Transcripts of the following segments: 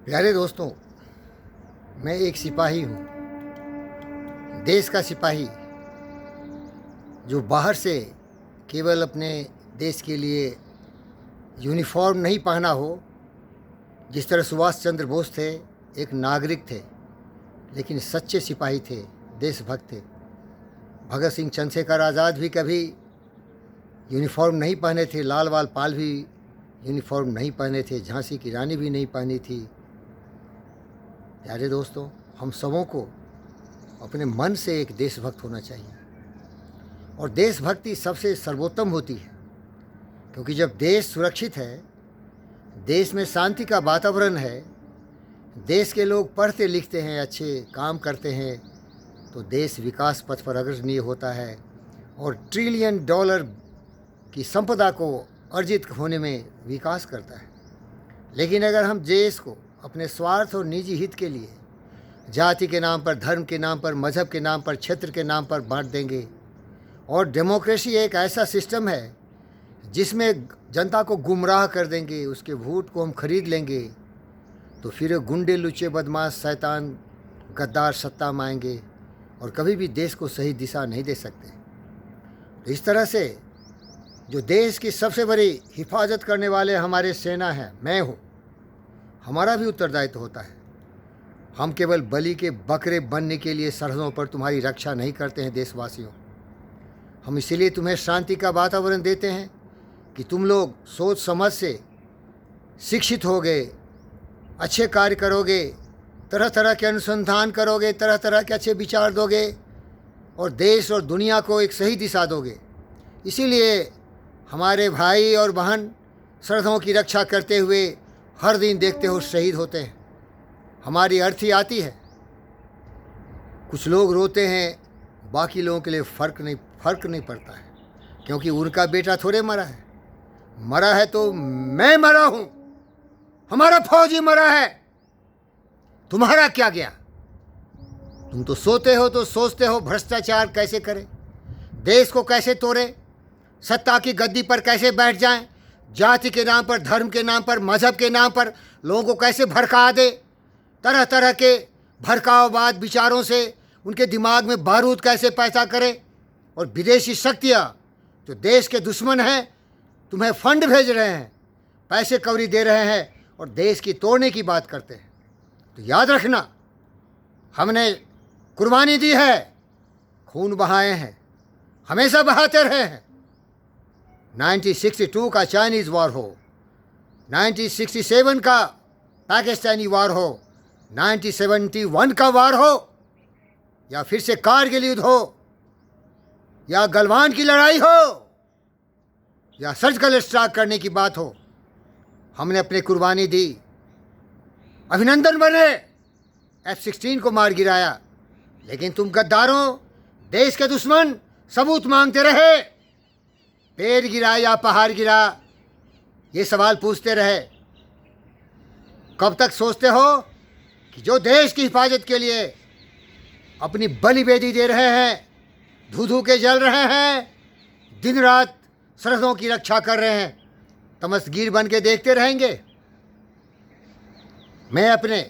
प्यारे दोस्तों, मैं एक सिपाही हूँ, देश का सिपाही, जो बाहर से केवल अपने देश के लिए यूनिफॉर्म नहीं पहना हो। जिस तरह सुभाष चंद्र बोस थे, एक नागरिक थे, लेकिन सच्चे सिपाही थे, देशभक्त थे। भगत सिंह, चंद्रशेखर आज़ाद भी कभी यूनिफॉर्म नहीं पहने थे। लाल बाल पाल भी यूनिफॉर्म नहीं पहने थे। झांसी की रानी भी नहीं पहनी थी। प्यारे दोस्तों, हम सबों को अपने मन से एक देशभक्त होना चाहिए, और देशभक्ति सबसे सर्वोत्तम होती है, क्योंकि जब देश सुरक्षित है, देश में शांति का वातावरण है, देश के लोग पढ़ते लिखते हैं, अच्छे काम करते हैं, तो देश विकास पथ पर अग्रसर होता है और ट्रिलियन डॉलर की संपदा को अर्जित होने में विकास करता है। लेकिन अगर हम देश को अपने स्वार्थ और निजी हित के लिए जाति के नाम पर, धर्म के नाम पर, मज़हब के नाम पर, क्षेत्र के नाम पर बांट देंगे, और डेमोक्रेसी एक ऐसा सिस्टम है जिसमें जनता को गुमराह कर देंगे, उसके वोट को हम खरीद लेंगे, तो फिर गुंडे, लुच्चे, बदमाश, शैतान, गद्दार सत्ता में आएंगे और कभी भी देश को सही दिशा नहीं दे सकते। तो इस तरह से जो देश की सबसे बड़ी हिफाजत करने वाले हमारे सेना हैं, मैं हूँ, हमारा भी उत्तरदायित्व होता है। हम केवल बलि के बकरे बनने के लिए सरहदों पर तुम्हारी रक्षा नहीं करते हैं देशवासियों। हम इसीलिए तुम्हें शांति का वातावरण देते हैं कि तुम लोग सोच समझ से शिक्षित होगे, अच्छे कार्य करोगे, तरह तरह के अनुसंधान करोगे, तरह तरह के अच्छे विचार दोगे और देश और दुनिया को एक सही दिशा दोगे। इसीलिए हमारे भाई और बहन सरहदों की रक्षा करते हुए हर दिन देखते हो शहीद होते हैं। हमारी अर्थी आती है, कुछ लोग रोते हैं, बाकी लोगों के लिए फ़र्क नहीं पड़ता है, क्योंकि उनका बेटा थोड़े मरा है तो मैं मरा हूँ, हमारा फौजी मरा है, तुम्हारा क्या गया? तुम तो सोते हो तो सोचते हो भ्रष्टाचार कैसे करें, देश को कैसे तोड़े, सत्ता की गद्दी पर कैसे बैठ जाएं, जाति के नाम पर, धर्म के नाम पर, मज़हब के नाम पर लोगों को कैसे भड़का दे, तरह तरह के भड़काववाद विचारों से उनके दिमाग में बारूद कैसे पैदा करें, और विदेशी शक्तियाँ जो देश के दुश्मन हैं तुम्हें फंड भेज रहे हैं, पैसे कौड़ी दे रहे हैं और देश की तोड़ने की बात करते हैं। तो याद रखना, हमने कुर्बानी दी है, खून बहाए हैं, हमेशा बहाते रहे हैं। 1962 का चाइनीज़ वार हो, 1967 का पाकिस्तानी वार हो, 1971 का वार हो, या फिर से कारगिल युद्ध हो, या गलवान की लड़ाई हो, या सर्जिकल स्ट्राइक करने की बात हो, हमने अपनी कुर्बानी दी। अभिनंदन बने, F-16 को मार गिराया, लेकिन तुम गद्दारों, देश के दुश्मन सबूत मांगते रहे। पेड़ गिरा या पहाड़ गिरा, ये सवाल पूछते रहे। कब तक सोचते हो कि जो देश की हिफाजत के लिए अपनी बलि बेदी दे रहे हैं, धू के जल रहे हैं, दिन रात सरहदों की रक्षा कर रहे हैं, तमसगीर बन के देखते रहेंगे? मैं अपने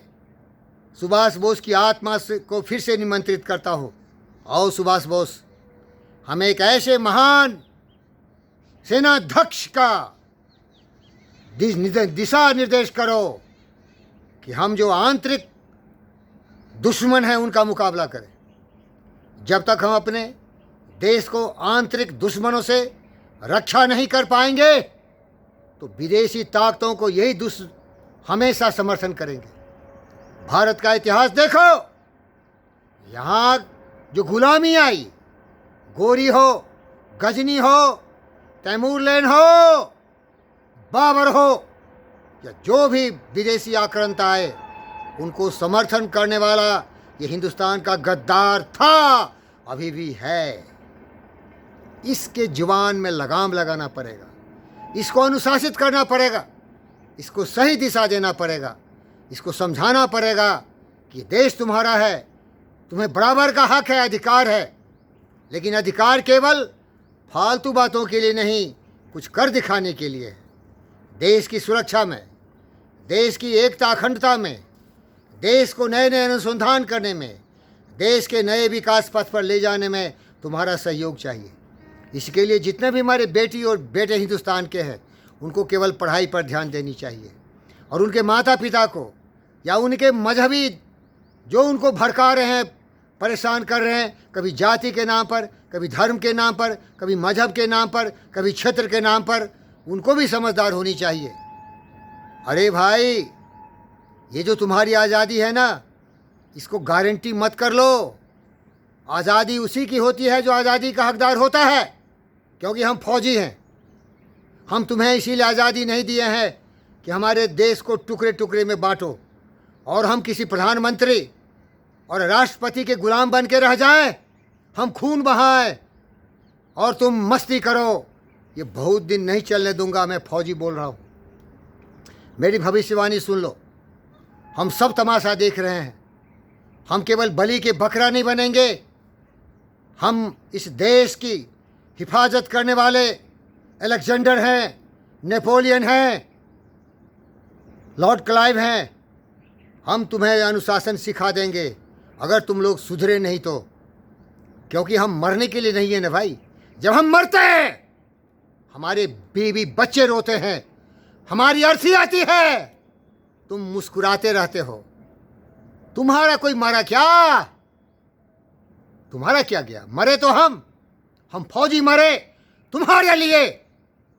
सुभाष बोस की आत्मा को फिर से निमंत्रित करता हूँ, आओ सुभाष बोस, हम एक ऐसे महान सेनाध्यक्ष का दिशा निर्देश करो कि हम जो आंतरिक दुश्मन हैं उनका मुकाबला करें। जब तक हम अपने देश को आंतरिक दुश्मनों से रक्षा नहीं कर पाएंगे, तो विदेशी ताकतों को यही हमेशा समर्थन करेंगे। भारत का इतिहास देखो, यहाँ जो गुलामी आई, गोरी हो, गजनी हो, तैमूरलैन हो, बाबर हो, या जो भी विदेशी आक्रांता आए, उनको समर्थन करने वाला ये हिंदुस्तान का गद्दार था, अभी भी है। इसके जुबान में लगाम लगाना पड़ेगा, इसको अनुशासित करना पड़ेगा, इसको सही दिशा देना पड़ेगा, इसको समझाना पड़ेगा कि देश तुम्हारा है, तुम्हें बराबर का हक है, अधिकार है, लेकिन अधिकार केवल फालतू बातों के लिए नहीं, कुछ कर दिखाने के लिए है। देश की सुरक्षा में, देश की एकता अखंडता में, देश को नए नए अनुसंधान करने में, देश के नए विकास पथ पर ले जाने में तुम्हारा सहयोग चाहिए। इसके लिए जितने भी हमारे बेटी और बेटे हिंदुस्तान के हैं, उनको केवल पढ़ाई पर ध्यान देनी चाहिए, और उनके माता पिता को या उनके मजहबी जो उनको भड़का रहे हैं, परेशान कर रहे हैं, कभी जाति के नाम पर, कभी धर्म के नाम पर, कभी मजहब के नाम पर, कभी क्षेत्र के नाम पर, उनको भी समझदार होनी चाहिए। अरे भाई, ये जो तुम्हारी आज़ादी है ना, इसको गारंटी मत कर लो। आज़ादी उसी की होती है जो आज़ादी का हकदार होता है, क्योंकि हम फौजी हैं। हम तुम्हें इसीलिए आज़ादी नहीं दिए हैं कि हमारे देश को टुकड़े टुकड़े में बांटो और हम किसी प्रधानमंत्री और राष्ट्रपति के गुलाम बन के रह जाएं, हम खून बहाएं और तुम मस्ती करो। ये बहुत दिन नहीं चलने दूंगा। मैं फौजी बोल रहा हूँ, मेरी भविष्यवाणी सुन लो। हम सब तमाशा देख रहे हैं। हम केवल बलि के बकरा नहीं बनेंगे। हम इस देश की हिफाजत करने वाले अलेक्जेंडर हैं, नेपोलियन हैं, लॉर्ड क्लाइव हैं। हम तुम्हें अनुशासन सिखा देंगे अगर तुम लोग सुधरे नहीं तो, क्योंकि हम मरने के लिए नहीं है ना भाई। जब हम मरते हैं, हमारे बीवी बच्चे रोते हैं, हमारी अर्थी आती है, तुम मुस्कुराते रहते हो। तुम्हारा कोई मरा क्या? तुम्हारा क्या गया? मरे तो हम फौजी मरे तुम्हारे लिए।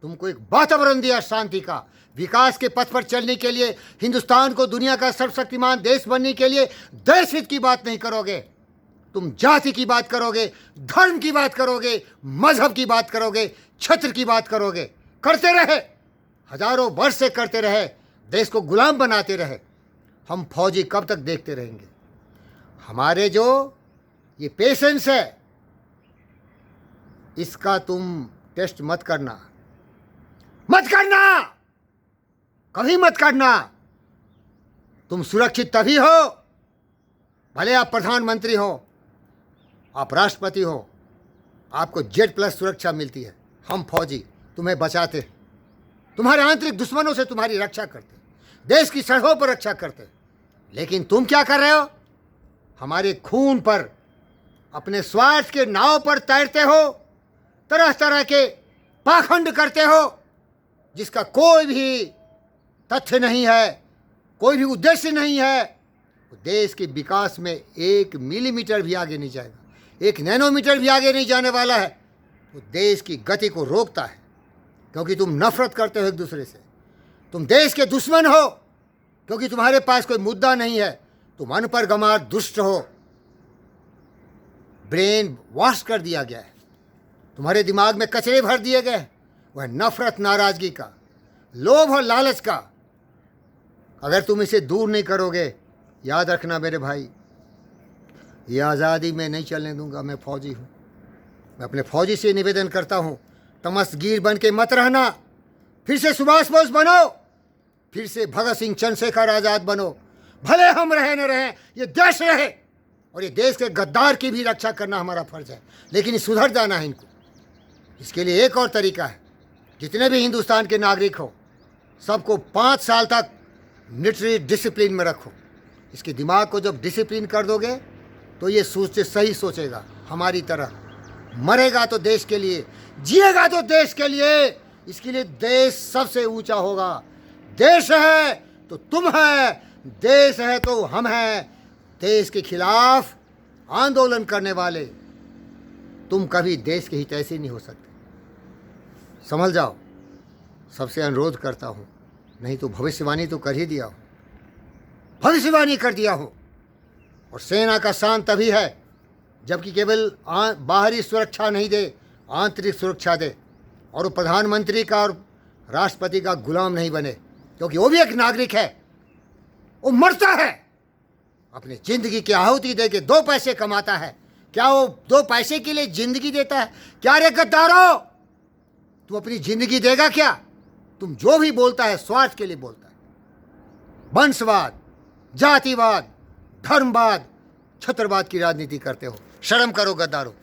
तुमको एक वातावरण दिया शांति का, विकास के पथ पर चलने के लिए, हिंदुस्तान को दुनिया का सर्वशक्तिमान देश बनने के लिए। देश हित की बात नहीं करोगे, तुम जाति की बात करोगे, धर्म की बात करोगे, मजहब की बात करोगे, क्षेत्र की बात करोगे। करते रहे, हजारों वर्ष से करते रहे, देश को गुलाम बनाते रहे। हम फौजी कब तक देखते रहेंगे? हमारे जो ये पेशेंस है, इसका तुम टेस्ट मत करना, मत करना, कभी मत करना। तुम सुरक्षित तभी हो, भले आप प्रधानमंत्री हो, आप राष्ट्रपति हो, आपको Z+ सुरक्षा मिलती है। हम फौजी तुम्हें बचाते, तुम्हारे आंतरिक दुश्मनों से तुम्हारी रक्षा करते, देश की सड़कों पर रक्षा करते। लेकिन तुम क्या कर रहे हो? हमारे खून पर, अपने स्वार्थ के नाव पर तैरते हो, तरह तरह के पाखंड करते हो, जिसका कोई भी तथ्य नहीं है, कोई भी उद्देश्य नहीं है। देश के विकास में 1 मिलीमीटर भी आगे नहीं जाएगा, 1 नैनोमीटर भी आगे नहीं जाने वाला है। वो देश की गति को रोकता है, क्योंकि तुम नफरत करते हो एक दूसरे से। तुम देश के दुश्मन हो, क्योंकि तुम्हारे पास कोई मुद्दा नहीं है। तुम अनपढ़ गंवार दुष्ट हो। ब्रेन वॉश कर दिया गया है, तुम्हारे दिमाग में कचरे भर दिए गए। वह नफरत, नाराजगी का, लोभ और लालच का। अगर तुम इसे दूर नहीं करोगे, याद रखना मेरे भाई, ये आज़ादी मैं नहीं चलने दूंगा। मैं फौजी हूँ। मैं अपने फौजी से निवेदन करता हूँ, तमसगीर बन के मत रहना। फिर से सुभाष बोस बनो, फिर से भगत सिंह, चंद्रशेखर आज़ाद बनो। भले हम रहे न रहें, ये देश रहे, और ये देश के गद्दार की भी रक्षा करना हमारा फर्ज है। लेकिन सुधर जाना है इनको। इसके लिए एक और तरीका है, जितने भी हिंदुस्तान के नागरिक हो, सबको 5 साल तक मिलिट्री डिसिप्लिन में रखो। इसके दिमाग को जब डिसिप्लिन कर दोगे, तो ये सही सोचेगा हमारी तरह। मरेगा तो देश के लिए, जिएगा तो देश के लिए। इसके लिए देश सबसे ऊंचा होगा। देश है तो तुम है, देश है तो हम हैं। देश के खिलाफ आंदोलन करने वाले तुम कभी देश के हितैषी नहीं हो सकते। समझ जाओ, सबसे अनुरोध करता हूँ। नहीं तो भविष्यवाणी तो कर ही दिया हूँ, भविष्यवाणी कर दिया हूँ। और सेना का शान तभी है जबकि केवल बाहरी सुरक्षा नहीं दे, आंतरिक सुरक्षा दे। और वो प्रधानमंत्री का और राष्ट्रपति का गुलाम नहीं बने, क्योंकि वो भी एक नागरिक है। वो मरता है, अपनी ज़िंदगी की आहुति दे के 2 पैसे कमाता है। क्या वो 2 पैसे के लिए ज़िंदगी देता है? क्या रे गद्दारो, तू अपनी ज़िंदगी देगा क्या? तुम जो भी बोलता है स्वार्थ के लिए बोलता है। वंशवाद, जातिवाद, धर्मवाद, छत्रवाद की राजनीति करते हो। शर्म करो गद्दारों।